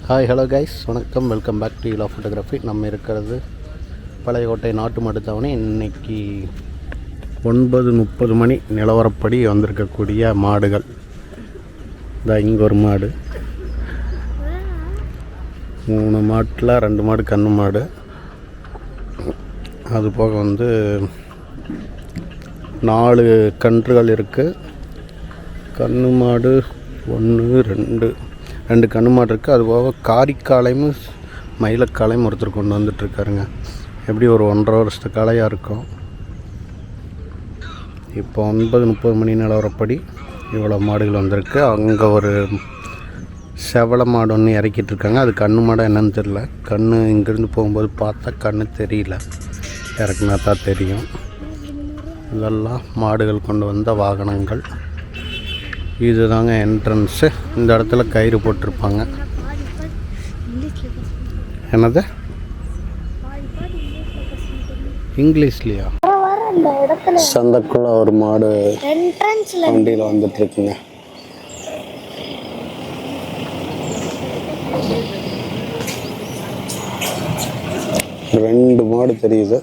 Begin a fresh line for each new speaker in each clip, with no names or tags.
Hi hello guys, வணக்கம். Welcome back to Eela photography. நம்ம இருக்கிறது பழையகோட்டை நாட்டு மாட்டுத்தாவணி. இன்றைக்கி 9:30 மணி நிலவரப்படி வந்திருக்கக்கூடிய மாடுகள். இங்கே ஒரு மாடு, 3 மாட்டில் 2 மாடு கன்று மாடு. அது போக 4 கன்றுகள் இருக்குது. கன்று மாடு 1 2 கன்று மாடு இருக்குது. அது போக காரிக்காலையும் மயிலக்காலையும் ஒருத்தர் கொண்டு வந்துட்டுருக்காருங்க. எப்படி ஒரு 1.5 வருஷத்து காளையாக இருக்கும். இப்போ 9:30 மணி நிலவரப்படி இவ்வளோ மாடுகள் வந்திருக்கு. அங்கே ஒரு செவலை மாடு ஒன்று இறக்கிட்டுருக்காங்க. அது கன்று மாடாக என்னன்னு தெரில. கன்று இங்கேருந்து போகும்போது பார்த்தா கன்று தெரியல, இறக்குனா தான் தெரியும். இதெல்லாம் மாடுகள் கொண்டு வந்த வாகனங்கள். இதுதாங்க என்ட்ரன்ஸு. இந்த இடத்துல கயிறு போட்டிருப்பாங்க. என்னது இங்கிலீஷ்லையா? சந்தைக்குள்ள ஒரு மாடு வண்டியில் வந்துட்டு இருக்குங்க. ரெண்டு மாடு தெரியுது.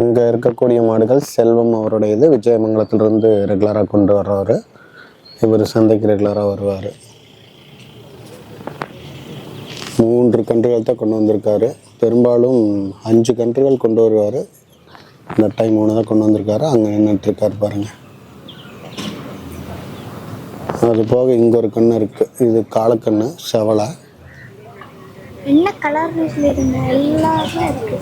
இங்கே இருக்கக்கூடிய மாடுகள் செல்வம் அவருடையது. விஜயமங்கலத்திலிருந்து ரெகுலராக கொண்டு வர்றவர். இவர் சந்தைக்கு ரெகுலராக வருவார். 3 கன்றுகள் தான் கொண்டு வந்திருக்காரு. பெரும்பாலும் 5 கன்றுகள் கொண்டு வருவார். இந்த டைம் 3 தான் கொண்டு வந்திருக்காரு. அங்கே நின்றுட்டுருக்காரு பாருங்கள். அது போக இங்கே ஒரு கன்று இருக்குது. இது காலக்கன்று செவலை.
என்ன கலர்னு சொல்லிடுங்க, எல்லாமே இருக்கு.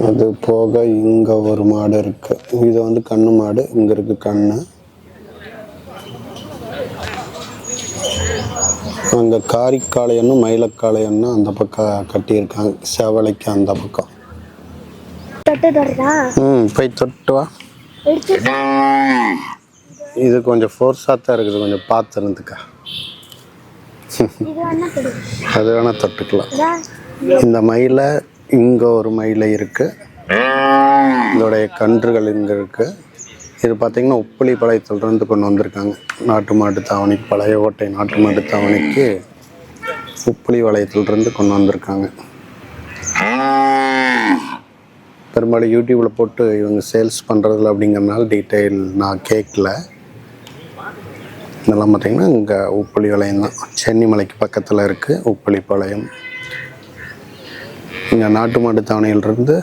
அது போக இங்கே ஒரு மாடு இருக்கு. இது கண்ணு மாடு. இங்கே இருக்கு கண்ணு. அங்கே காரிக்காளையன்னு மயிலக்காளையன்னு அந்த பக்கம் கட்டியிருக்காங்க. செவலைக்கு அந்த பக்கம். போய் தொட்டு வா. இது கொஞ்சம் ஃபோர்ஸாக தான் இருக்குது. கொஞ்சம் பார்த்துருந்துக்கா. அது வேணால் தொட்டுக்கலாம். இந்த மயிலை இங்கே ஒரு மயிலை இருக்குது. இதோடைய கன்றுகள் இங்கே இருக்குது. இது பார்த்திங்கன்னா உப்பளிப்பாளையத்திலிருந்து கொண்டு வந்திருக்காங்க. நாட்டு மாட்டு தாவணிக்கு, பழையகோட்டை நாட்டு மாட்டு தாவணிக்கு உப்பளிப்பாளையத்திலிருந்து கொண்டு வந்திருக்காங்க. பெரும்பாலும் யூடியூப்பில் போட்டு இவங்க சேல்ஸ் பண்ணுறதில்ல அப்படிங்கிறதுனால டீட்டெயில் நான் கேட்கல. இதெல்லாம் பார்த்திங்கன்னா இங்கே உப்பளிப்பாளையம் தான். சென்னிமலைக்கு பக்கத்தில் இருக்குது உப்பளிப்பாளையம். இங்கே நாட்டு மாட்டு தாவணியிலிருந்து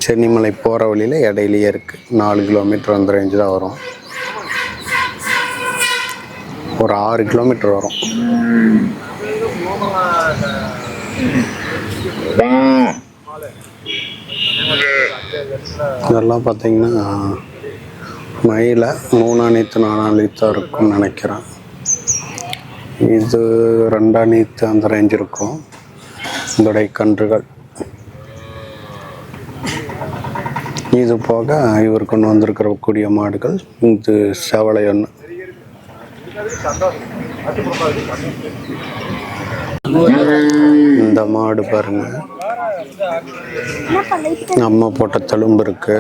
சென்னிமலை போகிற வழியில் இடையிலேயே இருக்குது. 4 கிலோமீட்டர் அந்த ரேஞ்சு தான் வரும். ஒரு 6 கிலோமீட்டர் வரும். இதெல்லாம் பார்த்திங்கன்னா மயில 3 நீத்து 4 நீத்தாக இருக்கும்னு நினைக்கிறேன். இது 2 நீத்து அந்த ரேஞ்ச் இருக்கும். இதோடைய கன்றுகள். இது போக இவர் கொண்டு வந்திருக்கிற கூடிய மாடுகள். இது செவலை ஒன்று. இந்த மாடு பாருங்க, அம்மா போட்ட தழும்பு இருக்கு.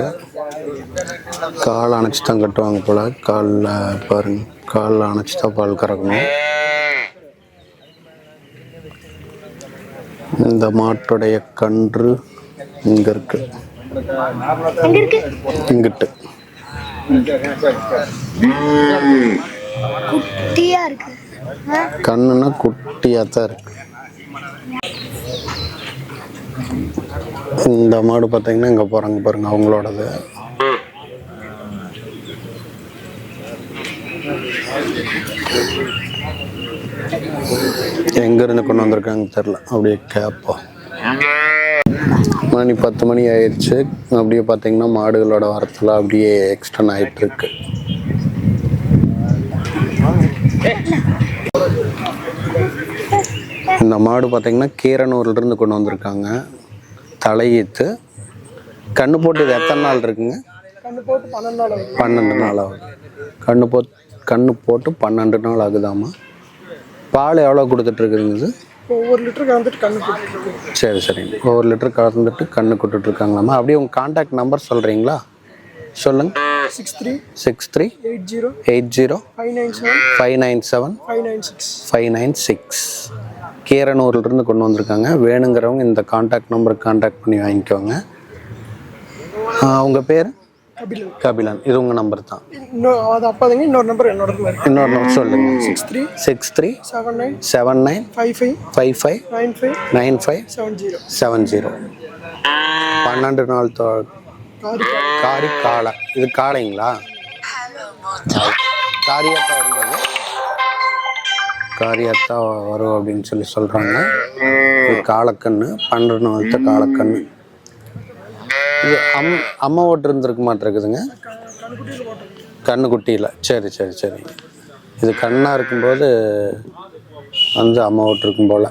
கால் அணைச்சி தான் கட்டுவாங்க போல. காலில் பாருங்க, காலில் அணைச்சி தான் பால் கறக்கணும். இந்த மாட்டுடைய கன்று இங்க இருக்கு. இங்கிட்டு கண்ணுன்னா குட்டியா தான் இருக்கு. இந்த மாடு பார்த்தீங்கன்னா இங்கே போகிறாங்க பாருங்க, அவங்களோடது. எங்கேருந்து கொண்டு வந்திருக்காங்க தெரில. அப்படியே கேட்போம். மணி 10 மணி ஆயிடுச்சு. அப்படியே பார்த்தீங்கன்னா மாடுகளோட வரத்தில் அப்படியே எக்ஸ்டன் ஆகிட்டுருக்கு. இந்த மாடு பார்த்தீங்கன்னா கீரனூர்லேருந்து கொண்டு வந்திருக்காங்க. தலையீத்து கண்ணு போட்டு. இது எத்தனை நாள் இருக்குங்க? 12 நாள் ஆகுது. கண்ணு போட்டு 12 நாள் ஆகுதாமா. பால் எவ்வளோ கொடுத்துட்ருக்குறீங்க இது?
ஒவ்வொரு லிட்டர் கலந்துட்டு கண்ணு போட்டுருக்கு.
சரி சரிங்க. ஒவ்வொரு லிட்டர் கலந்துட்டு கண்ணு கொடுத்துட்ருக்காங்களாம்மா. அப்படியே உங்கள் கான்டாக்ட் நம்பர் சொல்கிறீங்களா? சொல்லுங்கள். 63 80 597 596 கீரனூர்லேருந்து கொண்டு வந்திருக்காங்க. வேணுங்கிறவங்க இந்த கான்டாக்ட் நம்பருக்கு கான்டாக்ட் பண்ணி வாங்கிக்கோங்க. உங்கள் பேர்? கபிலன். இது உங்கள் நம்பர் தான்?
அது அப்பாதுங்க. இன்னொரு நம்பர் என்னோட இருக்கு.
இன்னொரு நம்பர் சொல்லுங்கள். 63 79 55 95 70 12 நாள் காரி காளை. இது காளைங்களா? காரியாத்தா வரும்போது காரியாத்தா வரும் அப்படின்னு சொல்லி சொல்கிறாங்க. இது காளைக்கண்ணு, 12 நாளத்த காளைக்கண்ணு. இது அம்மா ஓட்டு இருந்திருக்க மாட்டிருக்குதுங்க கண்ணுக்குட்டியில். சரி சரி சரி. இது கண்ணாக இருக்கும்போது வந்து அம்மா ஓட்டு இருக்கும் போல்.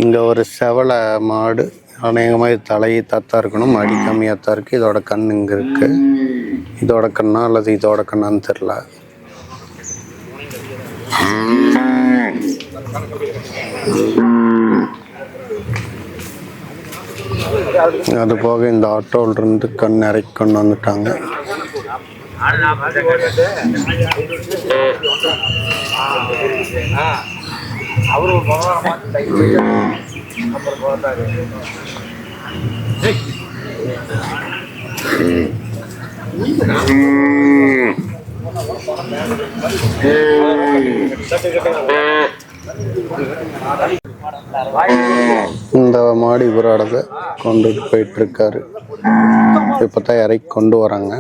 இங்கே ஒரு செவலை மாடு. அநேகமாக தலையீத்தான் இருக்கணும். மடி கம்மியாக தான் இருக்குது. இதோட கண் இங்கே இருக்குது. இதோட கண்ணா அல்லது இதோட கண்ணான்னு தெரில. அது போக இந்த ஆட்டோவிலிருந்து கண் இறக்கி கொண்டு வந்துட்டாங்க. இந்த மாடு இவரோடத கொண்டுட்டு போயிட்டு இருக்காரு. இப்பதான் இறக்கி கொண்டு வராங்க.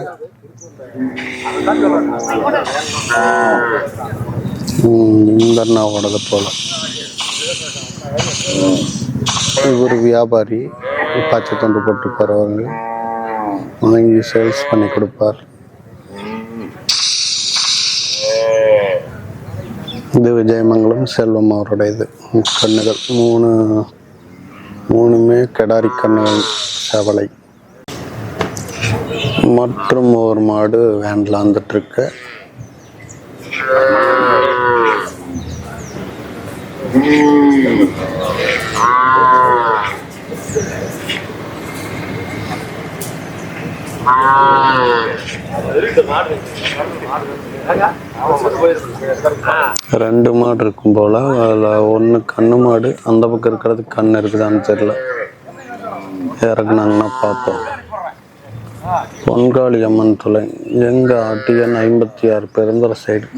இந்த அண்ணாவோடத போல. இவர் வியாபாரி. பச்சை தொண்டு போட்டுருப்பார். அவங்க வாங்கி சேல்ஸ் பண்ணி கொடுப்பார். இது விஜயமங்கலம் செல்வம் அவரோட இது கண்ணுகள். மூணுமே கெடாரி கண்ணுகள் செவலை. மற்றும் ஒரு மாடு வேன்ல வந்துட்டு இருக்கு. ரெண்டு மாடு இருக்கும் போல. அதில் ஒன்று கண்ணு மாடு. அந்த பக்கம் இருக்கிறது கண் இருக்குதான்னு தெரியல. இறக்குனாங்கன்னா பார்ப்போம். பொன்காளி அம்மன் துளை எங்க ஆட்டியன் 56 பெருந்தர சைடு.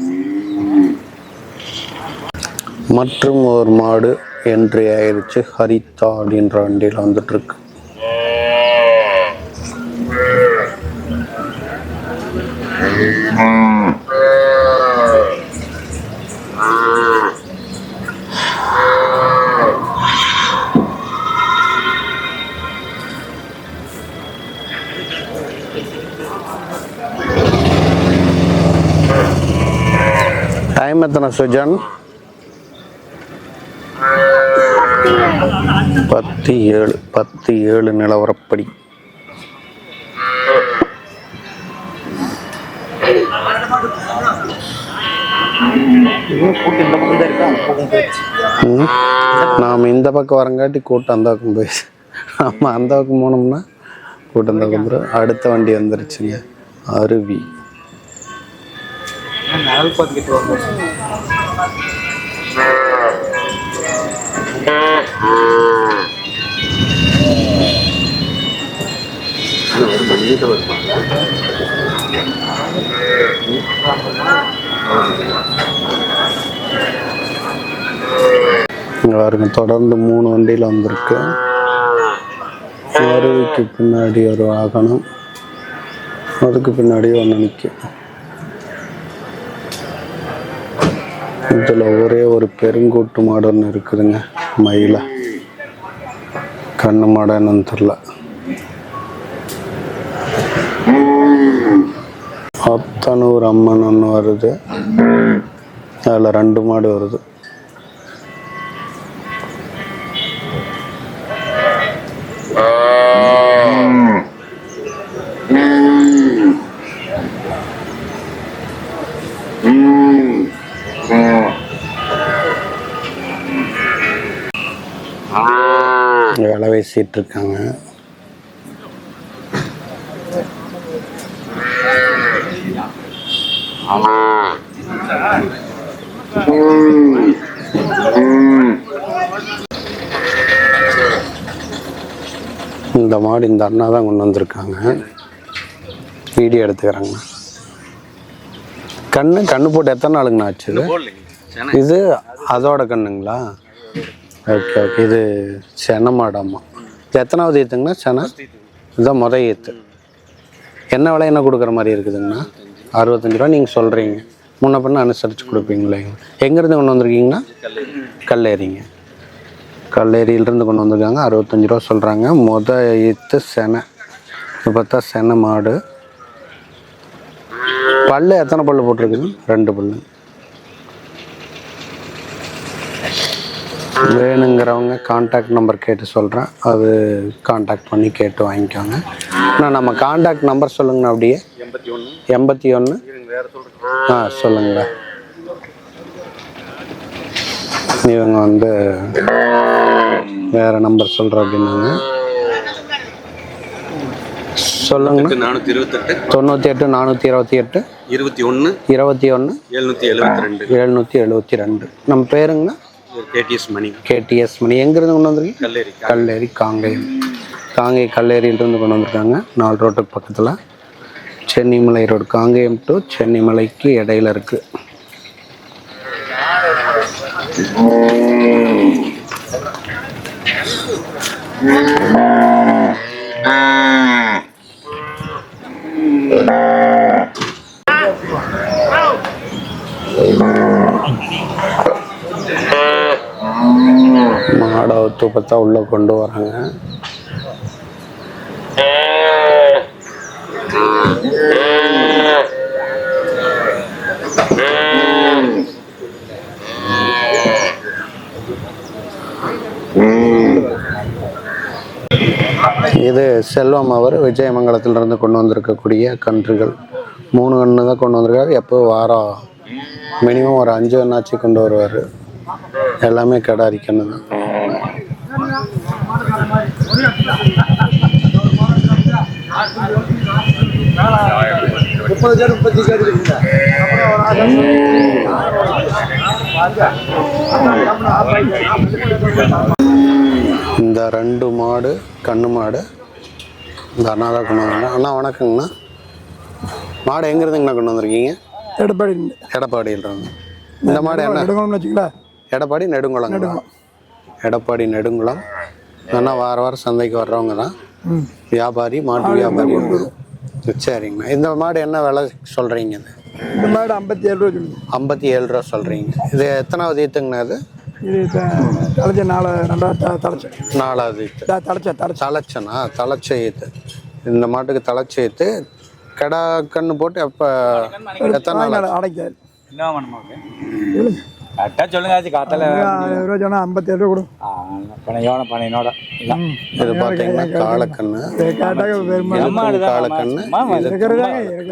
மற்றும் ஒரு மாடு என்ட்ரி ஆயிடுச்சு. ஹரிதா அப்படின்ற வண்டியில் வந்துட்டு இருக்கு. டைம் எத்தனை சுஜன்? 10:07 நிலவரப்படி. நாம் இந்த பக்கம் வரங்காட்டி கூட்டம் அந்த பக்கம் போயிடுச்சு. நம்ம அந்த பக்கம் போனோம்னா கூட்டம் தான் வந்துடும். அடுத்த வண்டி வந்துருச்சுங்க. அருவி. பாருங்க, தொடர்ந்து 3 வண்டியில் வந்திருக்கு. அருவிக்கு பின்னாடி ஒரு வாகனம், அதுக்கு பின்னாடி ஒன்று நிற்கும். இதில் ஒரே ஒரு பெருங்கூட்டு மாடு ஒன்று இருக்குதுங்க. மயில கண்ணு மாடன்னு தெரில. அத்தனூர் அம்மன் ஒன்று வருது. அதில் 2 மாடு வருது. விலை பேசிட்டு இருக்காங்க. இந்த மாடு இந்த அண்ணா தான் கொண்டு வந்திருக்காங்க, வீடியோ எடுத்துக்கிறாங்க. கண்ணு போட்டு எத்தனை நாளுங்கண்ணா ஆச்சு? இது அதோட கண்ணுங்களா? Okay okay. இது சென மாடாம்மா. இது எத்தனாவது ஈத்துங்கண்ணா? சென இதுதான் முதல் ஈத்து. என்ன விலை என்ன கொடுக்குற மாதிரி இருக்குதுங்கண்ணா? 65 ரூபா நீங்கள் சொல்கிறீங்க. முன்ன பின்ன அனுசரித்து கொடுப்பீங்களே. எங்கேருந்து கொண்டு வந்திருக்கீங்கண்ணா? கல்லேரிங்க. கல்லேரியிலேருந்து கொண்டு வந்திருக்காங்க. 65 ரூபா சொல்கிறாங்க. ஈத்து செனை. இப்போ பார்த்தா செனை மாடு. பல்லு எத்தனை பல்லு போட்டிருக்குது? 2 பல்லு. வேணுங்கிறவங்க கான்டாக்ட் நம்பர் கேட்டு சொல்கிறேன், அது கான்டாக்ட் பண்ணி கேட்டு வாங்கிக்கோங்க. அண்ணா நம்ம கான்டாக்ட் நம்பர் சொல்லுங்கண்ணா. அப்படியே 81 சொல்லுங்க. இவங்க வந்து வேறு நம்பர் சொல்கிறேன் அப்படின்னாங்க. சொல்லுங்க. 98 428 21 772. நம்ம பேருங்கண்ணா? கேடிஎஸ் மணி. எங்கேருந்து கொண்டு வந்துருக்கீங்க? கல்லேரி காங்கேயம். கல்லேரியிலிருந்து கொண்டு வந்திருக்காங்க. 4 ரோட்டுக்கு பக்கத்தில். சென்னிமலை ரோடு. காங்கேயம் டு சென்னிமலைக்கு இடையில இருக்குது. மாடை ஒத்து பார்த்தா உள்ள கொண்டு வராங்க. இது செல்வம் அவர் விஜயமங்கலத்திலிருந்து கொண்டு வந்திருக்கக்கூடிய கன்றுகள். 3 கன்று தான் கொண்டு வந்திருக்காரு. எப்போ வாரம் மினிமம் ஒரு 5 கண்ணாச்சு கொண்டு வருவார். எல்லாமே கிடாரி கன்று தான். இந்த 2 மாடு கண்ணு மாடு இந்த அண்ணா தான் கொண்டு வந்தாங்க. அண்ணா வணக்கங்கண்ணா. மாடு எங்கேருந்துங்கண்ணா கொண்டு வந்திருக்கீங்க? எடப்பாடியிலிருந்து. இந்த மாடு என்ன? எடப்பாடி நெடுங்குளம். அண்ணா வாரம் சந்தைக்கு வர்றவங்க தான், வியாபாரி, மாட்டு வியாபாரி. சரிங்கண்ணா. இந்த மாடு என்ன விலை சொல்கிறீங்க?
இந்த மாடு 57 ரூபா சொல்லுங்க.
57 ரூபா சொல்கிறீங்க. இது எத்தனாவது ஈத்துங்கண்ணா? இது தலைச்ச ஈத்து. இந்த மாட்டுக்கு தலைச்ச ஈத்து. கடா கண்ணு போட்டு எப்போ எத்தனை நாள்
அடைக்காது?
சொல்லுங்க. காத்தால
57 ரூபா கொடுக்கும்.
இது பார்த்தீங்கன்னா காலக்கண்ணு. காலக்கண்ணு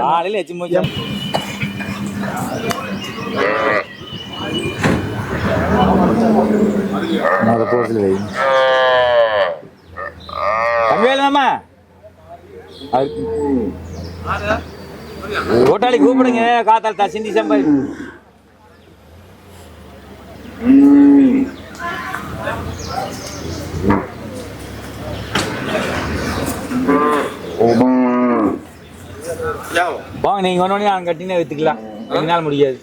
காலையில் எச்சு மூச்சு கூட்டாளி கூப்பிடுங்க. காத்தால் தசிந்தி சம்பாதி வாங்க. நீங்க ஒன்று அங்கே கட்டினே வித்துக்கலாம். 2 நாள் முடியாது.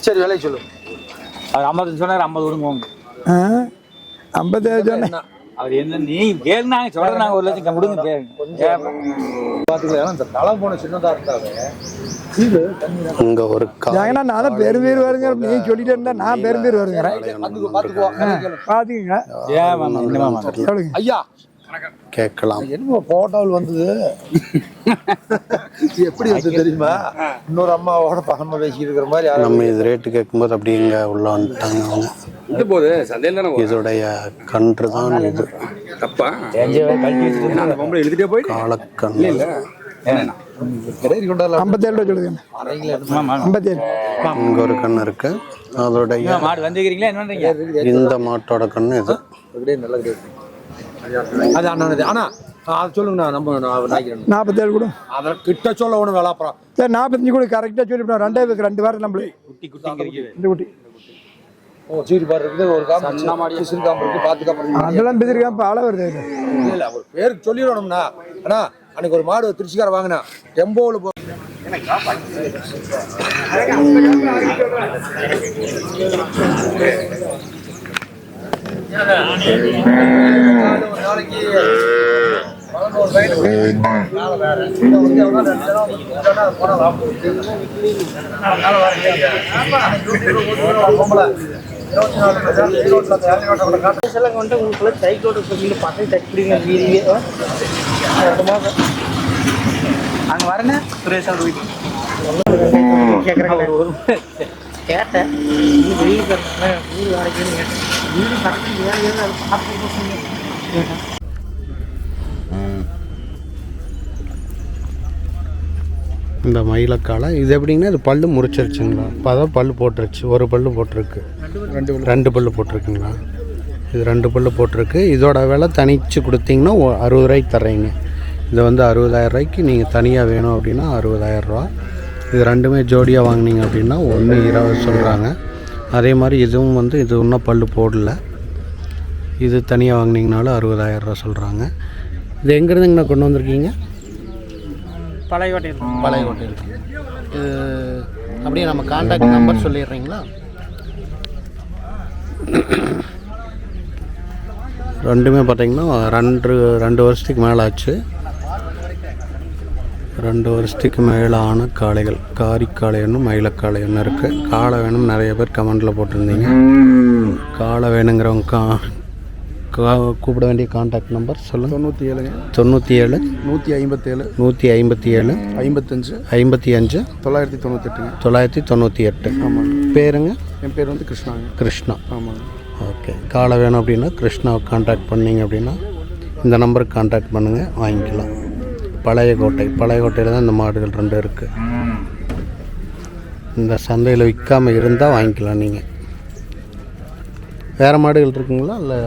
சரி விலை சொல்லு.
அவர் 50 சொன்னார். 50 விடுங்க.
57 சொன்னேன்.
அவர் என்ன நீங்க கேளுனாங்க சொல்றேன். நாங்கள் 1 லட்சம் விடுங்க.
பார்த்துக்கலாம். இந்த தலை போன சின்னதாக இருந்தாவே
இங்கே ஒரு
நான் பெரும்பேர் வருங்க. நீ சொல்லிட்டு இருந்தா நான் பெரும்பேர் வருங்கிறேன். பாத்துக்கோங்க ஐயா.
கேட்கலாம்.
என்ன போட்டோவில் வந்தது? எப்படி வந்து தெரியுமா? இன்னொரு அம்மாவோட பகமா பேசிட்டு இருக்கிற மாதிரி.
நம்ம இது ரேட்டு கேட்கும்போது அப்படி இங்கே உள்ள வந்துட்டாங்க அவங்க. இதோடைய கன்று தான் இது.
தப்பா எழுதிட்டே போய்
காலக்கன்று.
57 ரூபா சொல்லுதுங்க. 57.
இங்கே ஒரு கன்று இருக்குது. அதோடைய
மாடு வந்துக்கிறீங்களா என்ன பண்றீங்க?
இந்த மாட்டோட கன்று இது.
அது அண்ணானது. ஆனால் அது சொல்லுங்கண்ணா, நம்ம
47 கூட.
அதெல்லாம் கிட்ட சொல்ல ஒன்று வேலை அப்புறம்.
சரி 45 கூட கரெக்டாக சொல்லிவிட்டோம். 2 வாரம் நம்மளே
குட்டி குட்டி
இந்த குட்டி.
சீரி பாரு இருக்குது, ஒரு காம்பு சிறுகாம்பு இருக்குது, பார்த்துக்காம
அதெல்லாம் பிதிருக்காம இப்போ ஆள வருது.
இல்லை ஒரு பேருக்கு சொல்லிடணும்ண்ணா. அண்ணா அன்னைக்கு ஒரு மாடு திருச்சிக்கார வாங்கினா டெம்போவில் போ. நாளைக்கு
அங்கே வரேன்னு சுரேஷ் கேட்டேன்.
இந்த மயிலக்காலை இது எப்படிங்கன்னா இது பல்லு முறிச்சிருச்சுங்களா? இப்போ அதான் பல்லு போட்டுருச்சு. ஒரு பல்லு போட்டிருக்கு, ரெண்டு பல்லு போட்டிருக்குங்களா? இது 2 பல்லு போட்டிருக்கு. இதோட விலை தனிச்சு கொடுத்தீங்கன்னா 60 ரூபாய்க்கு தர்றீங்க. இது வந்து 60,000 ரூபாய்க்கு நீங்கள் தனியாக வேணும் அப்படின்னா 60,000 ரூபா. இது ரெண்டுமே ஜோடியாக வாங்கினீங்க அப்படின்னா 120 சொல்கிறாங்க. அதே மாதிரி இதுவும் வந்து இது இன்னும் பல்லு போடல. இது தனியாக வாங்கினீங்கனாலும் 60,000 ரூபா சொல்கிறாங்க. இது எங்கேருந்துங்கண்ணா கொண்டு வந்திருக்கீங்க?
பழைய
கோட்டையில். இது அப்படியே நம்ம கான்டாக்ட் நம்பர் சொல்லிடுறீங்களா? ரெண்டுமே பார்த்தீங்கன்னா 2 வருஷத்துக்கு மேலே ஆச்சு. 2 வருஷத்துக்கு மேலே ஆன காளைகள். காரிக்காளை ஒன்று, மயிலக்காளை ஒன்று இருக்குது. காளை வேணும் நிறைய பேர் கமெண்டில் போட்டிருந்தீங்க. காளை வேணுங்கிறவங்க கூப்பிட வேண்டிய கான்டாக்ட் நம்பர் சொல்லுங்கள். 97 157 157 55 998. ஆமாம். பேருங்க?
என் பேர் வந்து
கிருஷ்ணா.
ஆமாங்க.
ஓகே. காளை வேணும் அப்படின்னா கிருஷ்ணாவை கான்டாக்ட் பண்ணிங்க அப்படின்னா இந்த நம்பருக்கு கான்டாக்ட் பண்ணுங்கள், வாங்கிக்கலாம். பழைய கோட்டையில் தான் இந்த மாடுகள் 2 இருக்குது. இந்த சந்தையில் விற்காமல் இருந்தால் வாங்கிக்கலாம் நீங்கள். வேறு மாடுகள் இருக்குங்களா? இல்லை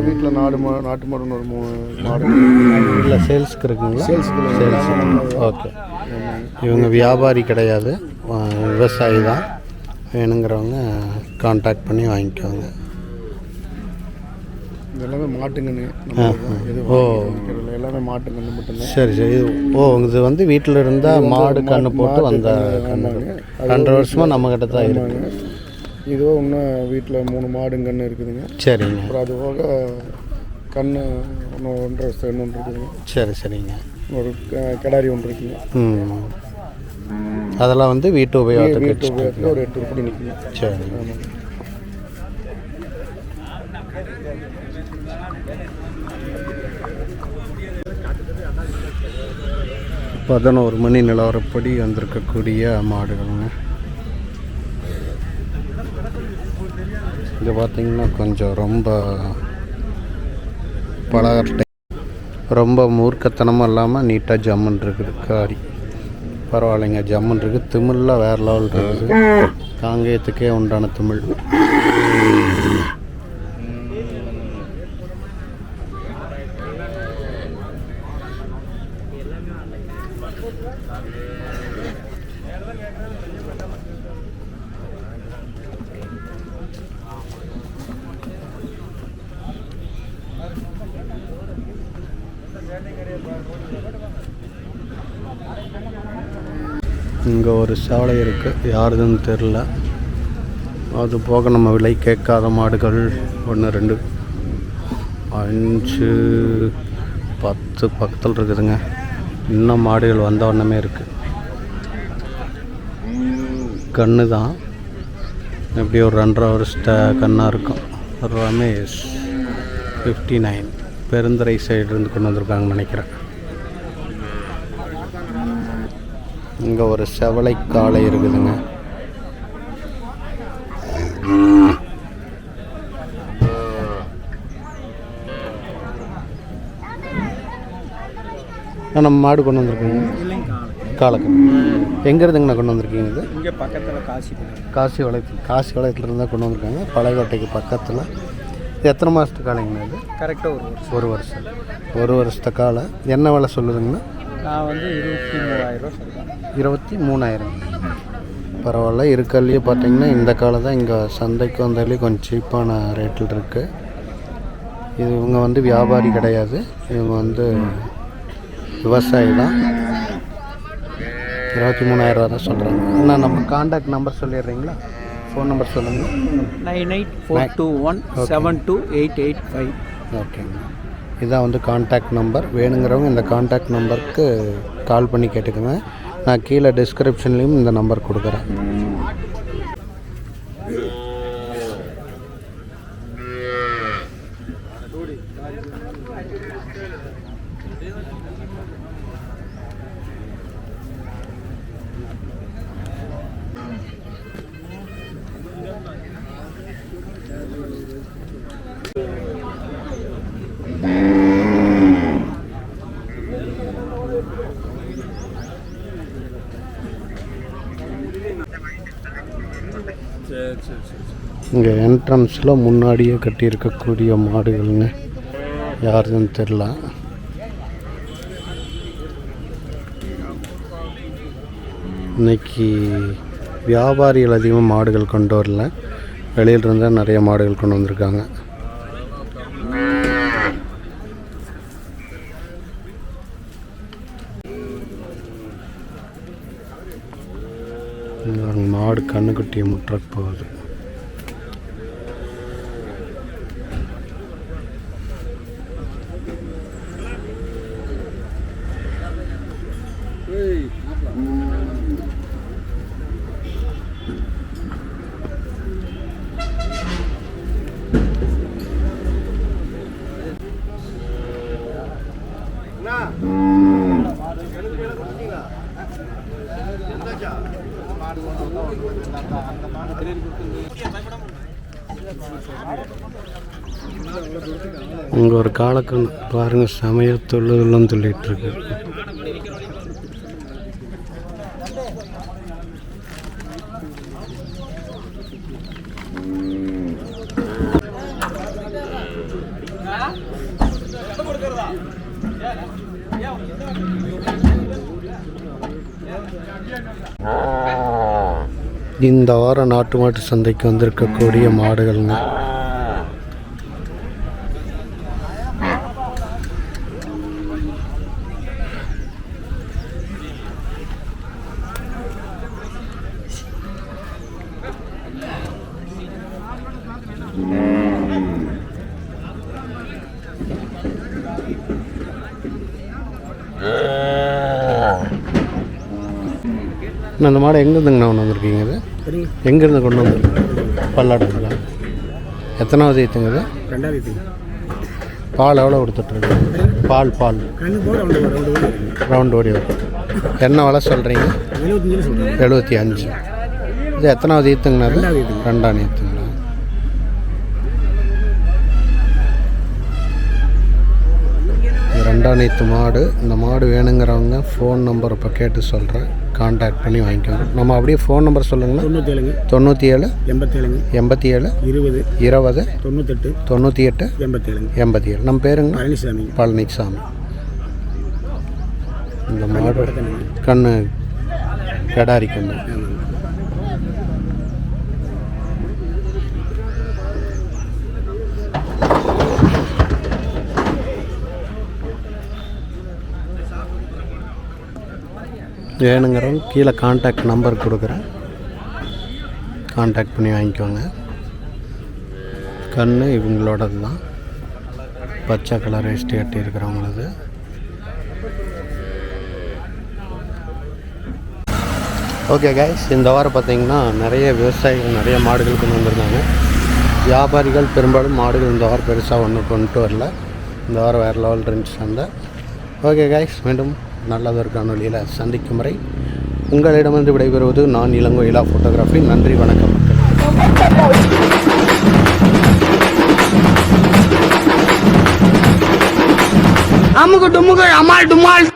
வீட்டில் நாட்டு மாடு ஒரு 3 மாடு
இல்லை சேல்ஸுக்கு இருக்குங்களா?
சேல்ஸ்.
ஓகே. இவங்க வியாபாரி கிடையாது, விவசாயி தான். வேணுங்கிறவங்க கான்டாக்ட் பண்ணி வாங்கிக்கோங்க.
எல்லாமே மாட்டுங்கன்னு.
ஓ
எல்லாமே மாட்டுங்கன்னு மட்டும்தான்.
சரி. இது வந்து வீட்டில் இருந்தால் மாடு கன்று போட்டு வந்த கன்று 2 வருஷமாக நம்மக்கிட்ட தான் இருக்குது.
இதுவோ இன்னும் வீட்டில் 3 மாடுங்கன்னு இருக்குதுங்க.
சரிங்க.
அப்புறம் அது போக கன்று ஒன்று 1.5 வருஷம் ஒன்று இருக்குதுங்க.
சரிங்க.
ஒரு கிடாரி ஒன்று இருக்குங்க.
அதெல்லாம் வந்து வீட்டு உபயோகத்துக்கு
ஒரு 8 உருப்படி நிற்குங்க.
சரி. இப்போ 11 மணி நிலவரப்படி வந்திருக்கக்கூடிய மாடுகள்ங்க. இது பார்த்திங்கன்னா கொஞ்சம் ரொம்ப பழகட்டை, ரொம்ப மூர்க்கத்தனமாக இல்லாமல் நீட்டாக ஜம்முன் இருக்குது. காரி பரவாயில்லைங்க, ஜம்முன் இருக்குது. திமிழ்லாம் வேறு லெவல் இருக்குது. காங்கேயத்துக்கே உண்டான திமிழ். இங்கே ஒரு சாலை இருக்குது, யாருதுன்னு தெரில. அது போக நம்ம விலை கேட்காத மாடுகள் 1 2 5 10 பக்கத்தில் இருக்குதுங்க. இன்னும் மாடுகள் வந்த வண்ணமே இருக்குது. கன்று தான், எப்படி ஒரு 2.5 வருஷத்த கண்ணாக இருக்கும். ரமேஷ் 59 பெருந்துறை சைடுலேருந்து கொண்டு வந்திருக்காங்கன்னு நினைக்கிறேன். இங்கே ஒரு செவலை காளை இருக்குதுங்க. நம்ம மாடு கொண்டு வந்திருக்கோங்க. காலக்கண்ணு. எங்கேருந்துங்கண்ணா கொண்டு வந்திருக்கீங்க இது?
இங்கே பக்கத்தில்
காசிபாளையத்துலேருந்து தான் கொண்டு வந்திருக்காங்க. பழையகோட்டைக்கு பக்கத்தில். இது எத்தனை மாதத்து காலைங்கண்ணா இது?
கரெக்டாக
ஒரு வருஷம். ஒரு வருஷத்த காலை. என்ன விலை சொல்லுதுங்கண்ணா?
நான் வந்து 23,000 சொல்கிறேன்.
23,000. பரவாயில்ல. இருக்கல்லையே பார்த்தீங்கன்னா இந்த காலை தான் இங்கே சந்தைக்கு வந்தாலே கொஞ்சம் சீப்பான ரேட்டில் இருக்குது. இது இவங்க வந்து வியாபாரி கிடையாது, இவங்க வந்து விவசாயி தான். 23,000 தான் சொல்கிறாங்க. அண்ணா நம்ம காண்டாக்ட் நம்பர் சொல்லிடுறீங்களா? ஃபோன் நம்பர் சொல்லுங்கள்.
9842172885.
ஓகேங்க. இதான் வந்து காண்டாக்ட் நம்பர். வேணுங்கிறவங்க இந்த காண்டாக்ட் நம்பருக்கு கால் பண்ணி கேட்டுக்கோங்க. நான் கீழே டிஸ்கிரிப்ஷன்லேயும் இந்த நம்பர் கொடுக்குறேன். இங்கே என்ட்ரன்ஸில் முன்னாடியே கட்டியிருக்கக்கூடிய மாடுகள்ங்க. யாருன்னு தெரில. இன்னைக்கு வியாபாரிகள் அதிகமாக மாடுகள் கொண்டு வரல, வெளியிலிருந்தால் நிறைய மாடுகள் கொண்டு வந்திருக்காங்க. மாடு கண்ணுக்குட்டியை முற்ற போகுது. இங்கே ஒரு காலக்கண் பாருங்கள், சமய தொழுதெல்லாம் சொல்லிட்டு இருக்கு. இந்த வாரம் நாட்டு மாட்டு சந்தைக்கு வந்திருக்கக்கூடிய மாடுகள்ங்க. அந்த மாடு எங்கேருந்துங்கண்ணா கொண்டு வந்திருக்கீங்க? இது எங்கேருந்து கொண்டு வந்துருக்கீங்க? பல்லாடுங்களா? எத்தனாவது ஈத்துங்க இது?
2வது.
பால் எவ்வளோ கொடுத்துட்ருக்கு? பால் ரவுண்ட் ஓடி வரும். என்ன விலை சொல்கிறீங்க? 75. இது எத்தனாவது ஈத்துங்கண்ணா? அது 2ஆம் ஈத்துங்களா? இது 2ஆம் ஈத்து மாடு. இந்த மாடு வேணுங்கிறவங்க ஃபோன் நம்பர் இப்போ கேட்டு சொல்கிறேன், கான்டாக்ட் பண்ணி வாங்கிக்கோங்க. நம்ம அப்படியே ஃபோன் நம்பர் சொல்லுங்கண்ணா. 97 87 20 20 98 87. நம்ம பேருங்க பழனிசாமி. இந்த மாடு கண்ணு கடாரி கண்ணு. வேணுங்கிறவங்க கீழே கான்டாக்ட் நம்பர் கொடுக்குறேன், கான்டாக்ட் பண்ணி வாங்கிக்கோங்க. கன்று இவங்களோடது தான், பச்சை கலர் வேஷ்டி கட்டி இருக்கிறவங்களது. ஓகே கைஸ், இந்த வாரம் பார்த்திங்கன்னா நிறைய விவசாயிகள் நிறைய மாடுகள் கொண்டு வந்திருந்தாங்க. வியாபாரிகள் பெரும்பாலும் மாடுகள் இந்த வாரம் பெருசாக ஒன்றும் கொண்டு வரல. இந்த வாரம் வேறு லெவல் இருந்துச்சு அந்த. ஓகே கைஸ், மீண்டும் நல்லதொரு காணொலியில் சந்திக்கும் வரை உங்களிடமிருந்து விடைபெறுவது நான் இளங்கோ இலா ஃபோட்டோகிராஃபி. நன்றி, வணக்கம்.
அமுகு டுமுகு அமால் டுமால்.